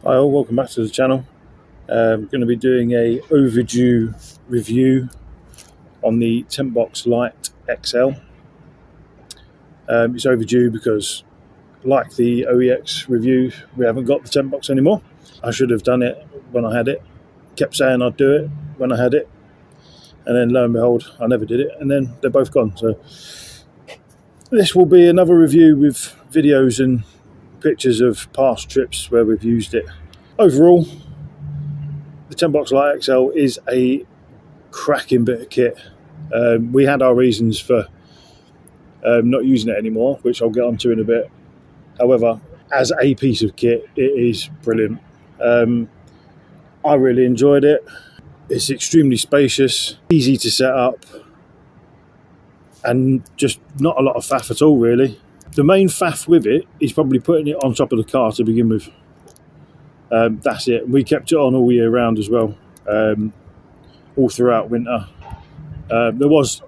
Hi all, welcome back to the channel. I'm going to be doing a overdue review on the Tentbox Lite XL. It's overdue because, like the OEX review, we haven't got the Tentbox anymore. I should have done it when I had it. Kept saying I'd do it when I had it, and then lo and behold, I never did it, and then they're both gone. So this will be another review with videos and pictures of past trips where we've used it. Overall, the Tentbox Lite XL is a cracking bit of kit. We had our reasons for not using it anymore, which I'll get onto in a bit. However, as a piece of kit, it is brilliant. I really enjoyed it. It's extremely spacious, easy to set up, and just not a lot of faff at all, really. The main faff with it is probably putting it on top of the car to begin with. That's it. We kept it on all year round as well, all throughout winter. There was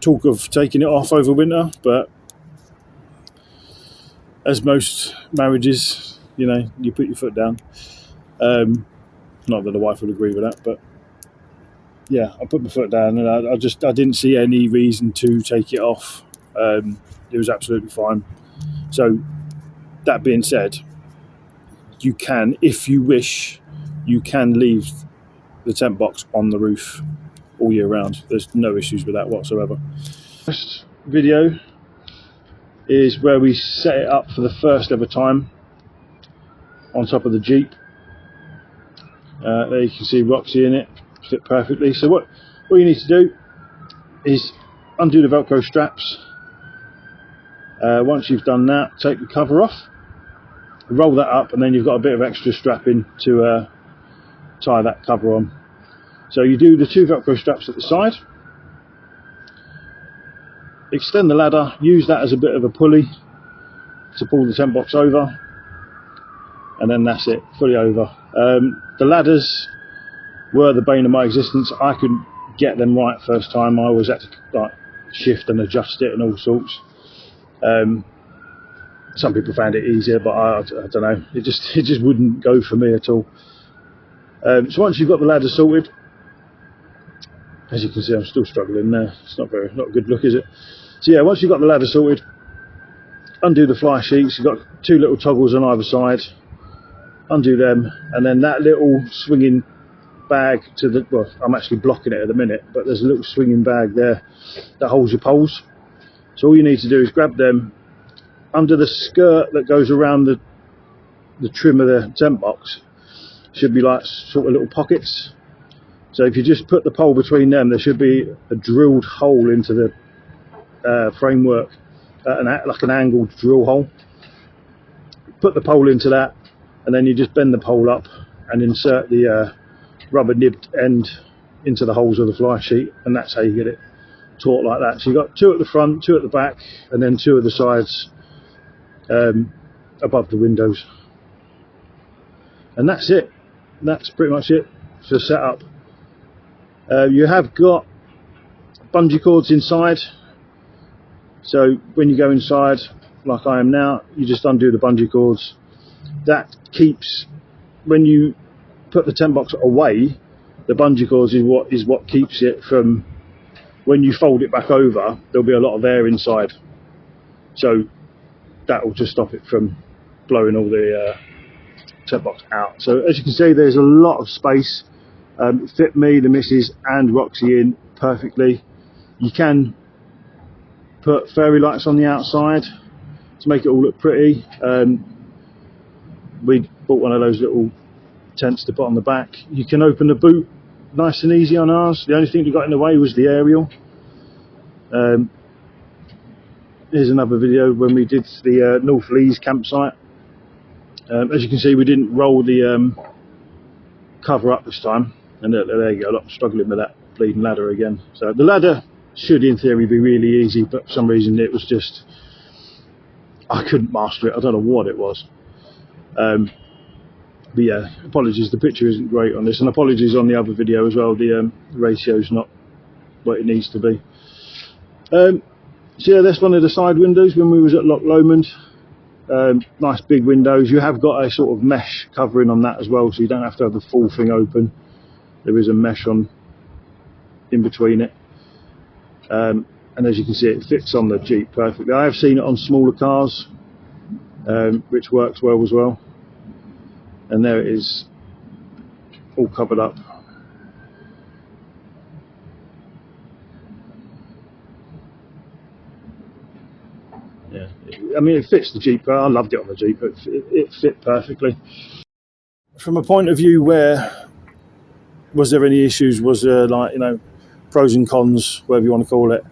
talk of taking it off over winter, but as most marriages, you know, you put your foot down. Not that the wife would agree with that, but yeah, I put my foot down, and I didn't see any reason to take it off. It was absolutely fine. So that being said, you can, if you wish, you can leave the tent box on the roof all year round. There's no issues with that whatsoever. First video is where we set it up for the first ever time on top of the Jeep. There you can see Roxy in it, fit perfectly. So what you need to do is undo the Velcro straps. Once you've done that, take the cover off, roll that up, and then you've got a bit of extra strapping to tie that cover on. So you do the two Velcro straps at the side, extend the ladder, use that as a bit of a pulley to pull the tent box over, and then that's it, fully over. The ladders were the bane of my existence. I couldn't get them right first time. I always had to like shift and adjust it and all sorts. Some people found it easier, but I don't know. It just wouldn't go for me at all. So once you've got the ladder sorted, as you can see, I'm still struggling there. It's not a good look, is it? So yeah, once you've got the ladder sorted, undo the fly sheets. You've got two little toggles on either side. Undo them, and then that little swinging bag to the, well, I'm actually blocking it at the minute, but there's a little swinging bag there that holds your poles. So all you need to do is grab them under the skirt that goes around the trim of the tent box. Should be like sort of little pockets. So if you just put the pole between them, there should be a drilled hole into the framework, like an angled drill hole. Put the pole into that, and then you just bend the pole up and insert the rubber nibbed end into the holes of the fly sheet, and that's how you get it taut like that. So you've got two at the front, two at the back, and then two at the sides above the windows. And that's it. That's pretty much it for setup. You have got bungee cords inside, so when you go inside, like I am now, you just undo the bungee cords. That keeps, when you put the tent box away, the bungee cords is what keeps it from, when you fold it back over, there'll be a lot of air inside, so that will just stop it from blowing all the tent box out. So as you can see, there's a lot of space. It fit me, the missus and Roxy in perfectly. You can put fairy lights on the outside to make it all look pretty. We bought one of those little tents to put on the back. You can open the boot nice and easy on ours. The only thing that got in the way was the aerial. Here's another video when we did the North Lees campsite. As you can see, we didn't roll the cover up this time, and there you go. I'm struggling with that bleeding ladder again. So the ladder should in theory be really easy, but for some reason it was just, I couldn't master it. I don't know what it was. But yeah, apologies, the picture isn't great on this, and apologies on the other video as well. The ratio's not what it needs to be. So yeah, that's one of the side windows when we was at Loch Lomond. Nice big windows. You have got a sort of mesh covering on that as well, so you don't have to have the full thing open. There is a mesh on in between it, and as you can see, it fits on the Jeep perfectly. I have seen it on smaller cars, which works well as well. And there it is, all covered up. Yeah, I mean, it fits the Jeep. I loved it on the Jeep. It fit perfectly. From a point of view where, was there any issues? Was there, like, you know, pros and cons, whatever you want to call it?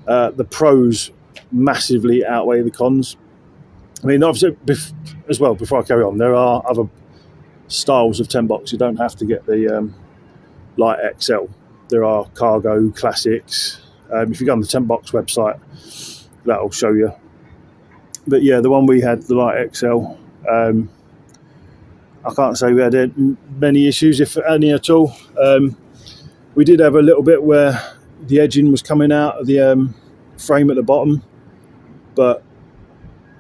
The pros massively outweigh the cons. I mean, obviously, as well, before I carry on, there are other styles of Tentbox. You don't have to get the Lite XL. There are cargo classics. If you go on the Tentbox website, that'll show you. But yeah, the one we had, the Lite XL, I can't say we had many issues, if any at all. We did have a little bit where the edging was coming out of the frame at the bottom, but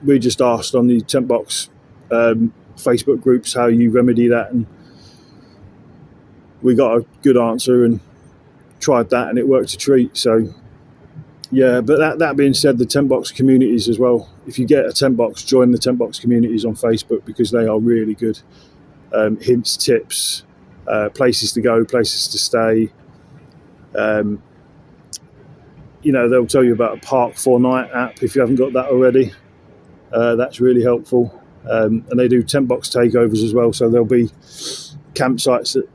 we just asked on the Tentbox Facebook groups how you remedy that, and we got a good answer and tried that, and it worked a treat. So yeah, but that being said, the Tentbox communities as well, if you get a Tentbox, join the Tentbox communities on Facebook, because they are really good. Hints, tips, places to go, places to stay. You know, they'll tell you about a Park 4-Night app if you haven't got that already. That's really helpful. And they do Tentbox takeovers as well, so there'll be campsites that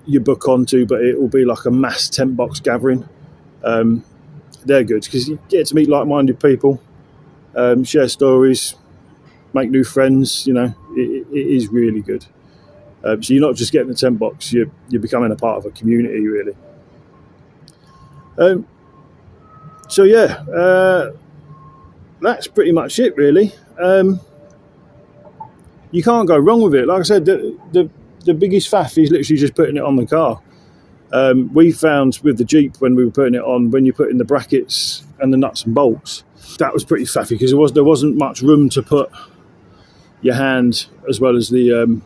you book onto, but it will be like a mass Tentbox gathering. They're good because you get to meet like-minded people, share stories, make new friends. You know, it is really good. So you're not just getting the Tentbox, you're becoming a part of a community, really. So yeah, that's pretty much it, really. You can't go wrong with it. Like I said, the biggest faff is literally just putting it on the car. We found with the Jeep, when we were putting it on, when you put in the brackets and the nuts and bolts, that was pretty faffy because there wasn't much room to put your hand as well as the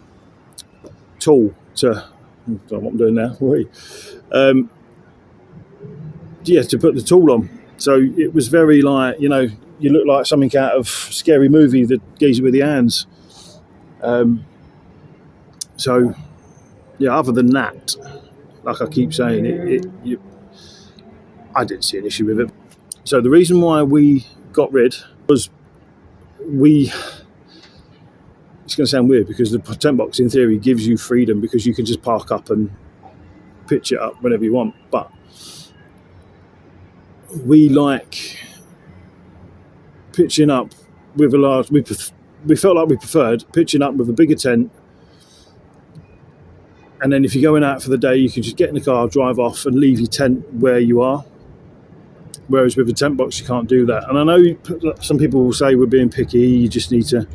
tool to, I don't know what I'm doing now. Yeah, to put the tool on. So it was very, like, you know, you look like something out of a scary movie, the geezer with the hands. So yeah, other than that, like I keep saying, I didn't see an issue with it. So the reason why we got rid was it's going to sound weird because the Tentbox in theory gives you freedom because you can just park up and pitch it up whenever you want. But we like pitching up with a large. We felt like we preferred pitching up with a bigger tent. And then if you're going out for the day, you can just get in the car, drive off and leave your tent where you are. Whereas with a Tentbox, you can't do that. And I know some people will say we're being picky, you just need to,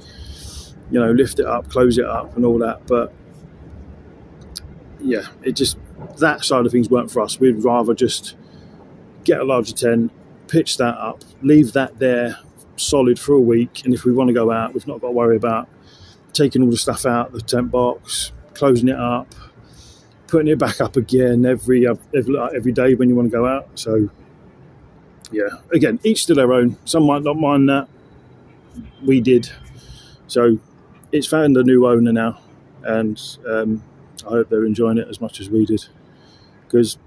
you know, lift it up, close it up and all that. But yeah, that side of things weren't for us. We'd rather just get a larger tent, pitch that up, leave that there solid for a week. And if we want to go out, we've not got to worry about taking all the stuff out, the Tentbox, closing it up, putting it back up again every day when you want to go out. So yeah, again, each to their own. Some might not mind that. We did. So it's found a new owner now, and I hope they're enjoying it as much as we did, because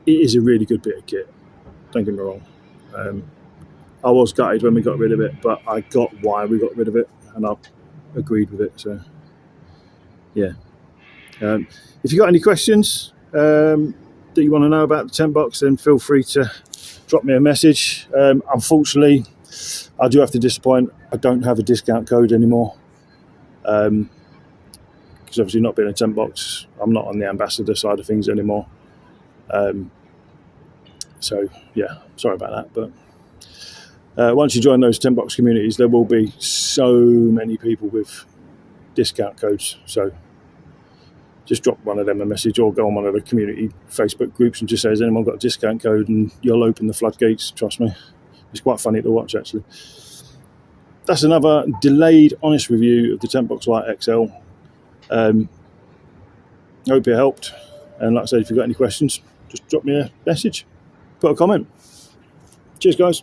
it is a really good bit of kit. Don't get me wrong. I was gutted when we got rid of it, but I got why we got rid of it, and I agreed with it. So yeah. If you got any questions that you want to know about the Tentbox, then feel free to drop me a message. Unfortunately, I do have to disappoint. I don't have a discount code anymore. Because obviously, not being a Tentbox, I'm not on the ambassador side of things anymore. So yeah, sorry about that. But once you join those Tentbox communities, there will be so many people with discount codes. So just drop one of them a message, or go on one of the community Facebook groups and just say, has anyone got a discount code? And you'll open the floodgates. Trust me, it's quite funny to watch, actually. that's another delayed, honest review of the Tentbox Lite XL. Hope it helped. And like I said, if you've got any questions, just drop me a message, put a comment. Cheers, guys.